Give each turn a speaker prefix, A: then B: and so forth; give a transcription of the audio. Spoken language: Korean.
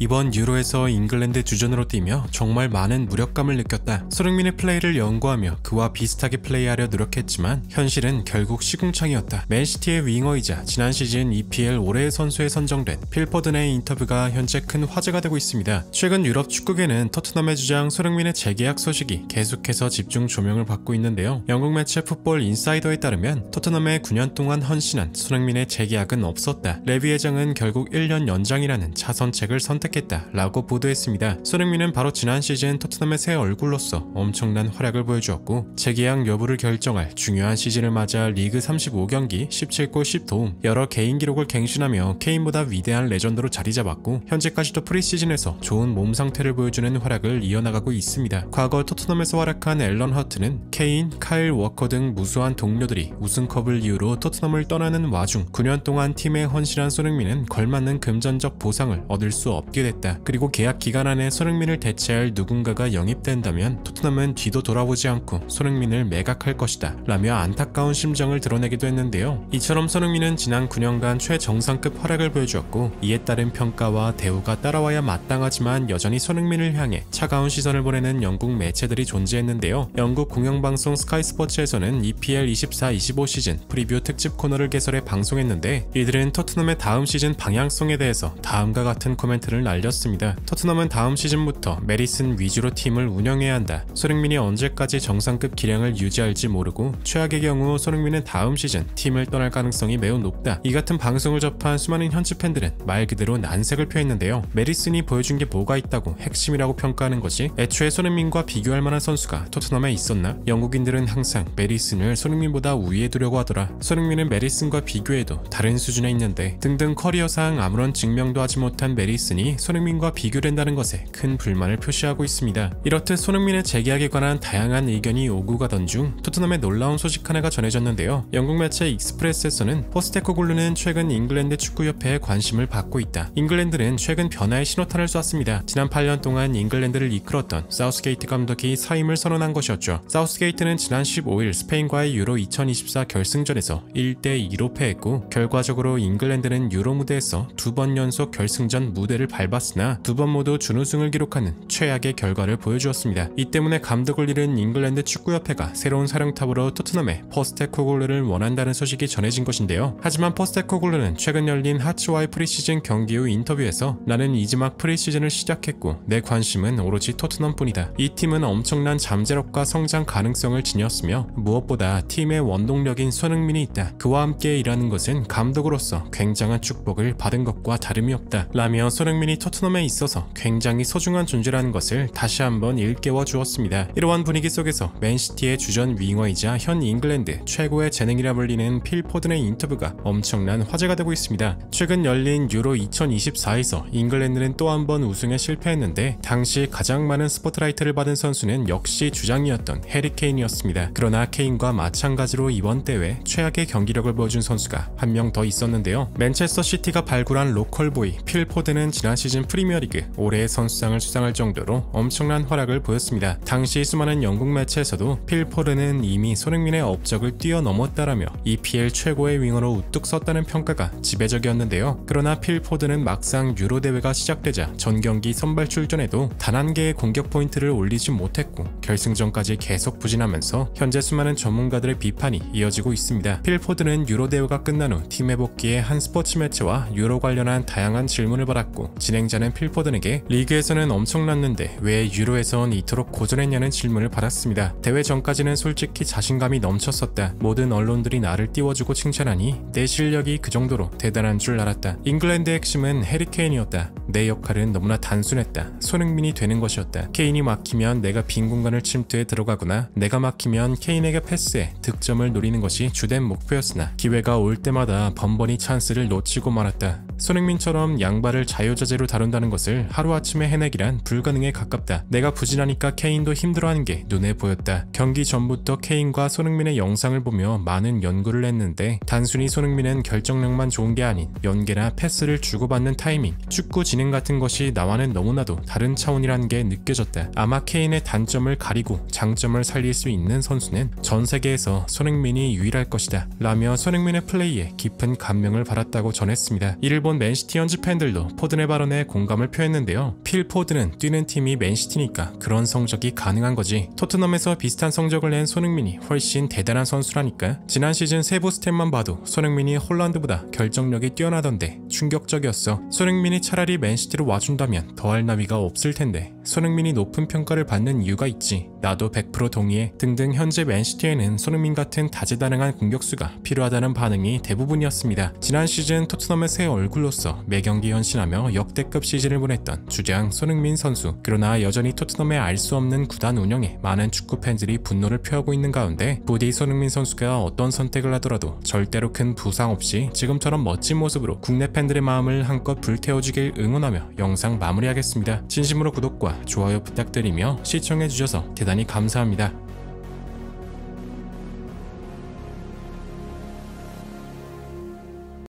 A: 이번 유로에서 잉글랜드 주전으로 뛰며 정말 많은 무력감을 느꼈다. 손흥민의 플레이를 연구하며 그와 비슷하게 플레이하려 노력했지만 현실은 결국 시궁창이었다. 맨시티의 윙어이자 지난 시즌 EPL 올해의 선수에 선정된 필 포든의 인터뷰가 현재 큰 화제가 되고 있습니다. 최근 유럽 축구계는 토트넘의 주장 손흥민의 재계약 소식이 계속해서 집중 조명을 받고 있는데요. 영국 매체 풋볼 인사이더에 따르면 토트넘의 9년 동안 헌신한 손흥민의 재계약은 없었다. 레비 회장은 결국 1년 연장이라는 자선책을 선택했다 라고 보도했습니다. 손흥민은 바로 지난 시즌 토트넘의 새 얼굴로서 엄청난 활약을 보여주었고 재계약 여부를 결정할 중요한 시즌을 맞아 리그 35경기 17골 10도움 여러 개인 기록을 갱신하며 케인보다 위대한 레전드로 자리잡았고 현재까지도 프리시즌에서 좋은 몸 상태를 보여주는 활약을 이어나가고 있습니다. 과거 토트넘에서 활약한 앨런 허트는 케인, 카일 워커 등 무수한 동료들이 우승컵을 이유로 토트넘을 떠나는 와중 9년 동안 팀에 헌신한 손흥민은 걸맞는 금전적 보상을 얻을 수 없게 됐다. 그리고 계약 기간 안에 손흥민을 대체할 누군가가 영입된다면 토트넘은 뒤도 돌아보지 않고 손흥민을 매각할 것이다 라며 안타까운 심정을 드러내기도 했는데요. 이처럼 손흥민은 지난 9년간 최정상급 활약을 보여주었고 이에 따른 평가와 대우가 따라와야 마땅하지만 여전히 손흥민을 향해 차가운 시선을 보내는 영국 매체들이 존재했는데요. 영국 공영방송 스카이 스포츠에서는 EPL 24-25 시즌 프리뷰 특집 코너를 개설해 방송했는데 이들은 토트넘의 다음 시즌 방향성에 대해서 다음과 같은 코멘트를 날렸습니다. 토트넘은 다음 시즌부터 메리슨 위주로 팀을 운영해야 한다. 손흥민이 언제까지 정상급 기량을 유지할지 모르고 최악의 경우 손흥민은 다음 시즌 팀을 떠날 가능성이 매우 높다. 이 같은 방송을 접한 수많은 현지 팬들은 말 그대로 난색을 표했는데요. 메리슨이 보여준 게 뭐가 있다고 핵심이라고 평가하는 것이 애초에 손흥민과 비교할 만한 선수가 토트넘에 있었나? 영국인들은 항상 메리슨을 손흥민보다 우위에 두려고 하더라. 손흥민은 메리슨과 비교해도 다른 수준에 있는데 등등 커리어상 아무런 증명도 하지 못한 메리슨이 손흥민과 비교된다는 것에 큰 불만을 표시하고 있습니다. 이렇듯 손흥민의 재계약에 관한 다양한 의견이 오고 가던 중 토트넘의 놀라운 소식 하나가 전해졌는데요. 영국 매체 익스프레스에서는 포스테코글루는 최근 잉글랜드 축구협회에 관심을 받고 있다. 잉글랜드는 최근 변화의 신호탄을 쐈습니다. 지난 8년 동안 잉글랜드를 이끌었던 사우스게이트 감독이 사임을 선언한 것이었죠. 사우스게이트는 지난 15일 스페인과의 유로 2024 결승전에서 1대2로 패했고 결과적으로 잉글랜드는 유로 무대에서 2번 연속 결승전 무대를 밟았으나 2번 모두 준우승을 기록하는 최악의 결과를 보여주었습니다. 이 때문에 감독을 잃은 잉글랜드 축구협회가 새로운 사령탑으로 토트넘의 포스테코글루를 원한다는 소식이 전해진 것인데요. 하지만 포스테코글루는 최근 열린 하츠와의 프리시즌 경기 후 인터뷰에서 나는 이지막 프리시즌을 시작했고 내 관심은 오로지 토트넘뿐이다. 이 팀은 엄청난 잠재력과 성장 가능성을 지녔으며 무엇보다 팀의 원동력인 손흥민이 있다. 그와 함께 일하는 것은 감독으로서 굉장한 축복을 받은 것과 다름이 없다 라며 손흥민이 토트넘에 있어서 굉장히 소중한 존재라는 것을 다시 한번 일깨워 주었습니다. 이러한 분위기 속에서 맨시티의 주전 윙어이자 현 잉글랜드 최고의 재능이라 불리는 필 포든의 인터뷰가 엄청난 화제가 되고 있습니다. 최근 열린 유로 2024에서 잉글랜드는 또 한 번 우승에 실패했는데 당시 가장 많은 스포트라이트를 받은 선수는 역시 주장이었던 해리 케인이었습니다. 그러나 케인과 마찬가지로 이번 대회 최악의 경기력을 보여준 선수가 한 명 더 있었는데요. 맨체스터 시티가 발굴한 로컬보이 필 포든은 지난 시즌 프리미어리그 올해의 선수상을 수상할 정도로 엄청난 활약을 보였습니다. 당시 수많은 영국 매체에서도 필 포든은 이미 손흥민의 업적을 뛰어넘었다라며 EPL 최고의 윙어로 우뚝 섰다는 평가가 지배적이었는데요. 그러나 필 포든은 막상 유로 대회가 시작되자 전 경기 선발 출전에도 단 한 개의 공격 포인트를 올리지 못했고 결승전까지 계속 부진하면서 현재 수많은 전문가들의 비판이 이어지고 있습니다. 필 포든은 유로 대회가 끝난 후 팀에 복귀해 한 스포츠 매체와 유로 관련한 다양한 질문을 받았고 진행자는 필 포든에게 리그에서는 엄청났는데 왜 유로에선 이토록 고전했냐는 질문을 받았습니다. 대회 전까지는 솔직히 자신감이 넘쳤었다. 모든 언론들이 나를 띄워주고 칭찬하니 내 실력이 그 정도로 대단한 줄 알았다. 잉글랜드의 핵심은 해리 케인이었다. 내 역할은 너무나 단순했다. 손흥민이 되는 것이었다. 케인이 막히면 내가 빈 공간을 침투해 들어가거나 내가 막히면 케인에게 패스해 득점을 노리는 것이 주된 목표였으나 기회가 올 때마다 번번이 찬스를 놓치고 말았다. 손흥민처럼 양발을 자유자재로 다룬다는 것을 하루아침에 해내기란 불가능에 가깝다. 내가 부진하니까 케인도 힘들어하는 게 눈에 보였다. 경기 전부터 케인과 손흥민의 영상을 보며 많은 연구를 했는데 단순히 손흥민은 결정력만 좋은 게 아닌 연계나 패스를 주고받는 타이밍, 축구 진행 같은 것이 나와는 너무나도 다른 차원이라는 게 느껴졌다. 아마 케인의 단점을 가리고 장점을 살릴 수 있는 선수는 전 세계에서 손흥민이 유일할 것이다 라며 손흥민의 플레이에 깊은 감명을 받았다고 전했습니다. 이를 본 맨시티 현지 팬들도 포든의 발언에 발언에 공감을 표했는데요. 필 포드는 뛰는 팀이 맨시티니까 그런 성적이 가능한 거지. 토트넘에서 비슷한 성적을 낸 손흥민이 훨씬 대단한 선수라니까. 지난 시즌 세부 스탯만 봐도 손흥민이 홀란드보다 결정력이 뛰어나던데 충격적이었어. 손흥민이 차라리 맨시티로 와준다면 더할 나위가 없을 텐데. 손흥민이 높은 평가를 받는 이유가 있지. 나도 100% 동의해. 등등. 현재 맨시티에는 손흥민 같은 다재다능한 공격수가 필요하다는 반응이 대부분이었습니다. 지난 시즌 토트넘의 새 얼굴로서 매경기 헌신하며 역대급 시즌을 보냈던 주장 손흥민 선수. 그러나 여전히 토트넘의 알 수 없는 구단 운영에 많은 축구 팬들이 분노를 표하고 있는 가운데 부디 손흥민 선수가 어떤 선택을 하더라도 절대로 큰 부상 없이 지금처럼 멋진 모습으로 국내 팬들의 마음을 한껏 불태워주길 응원하며 영상 마무리하겠습니다. 진심으로 구독과 좋아요 부탁드리며 시청해주셔서 대단히 감사합니다.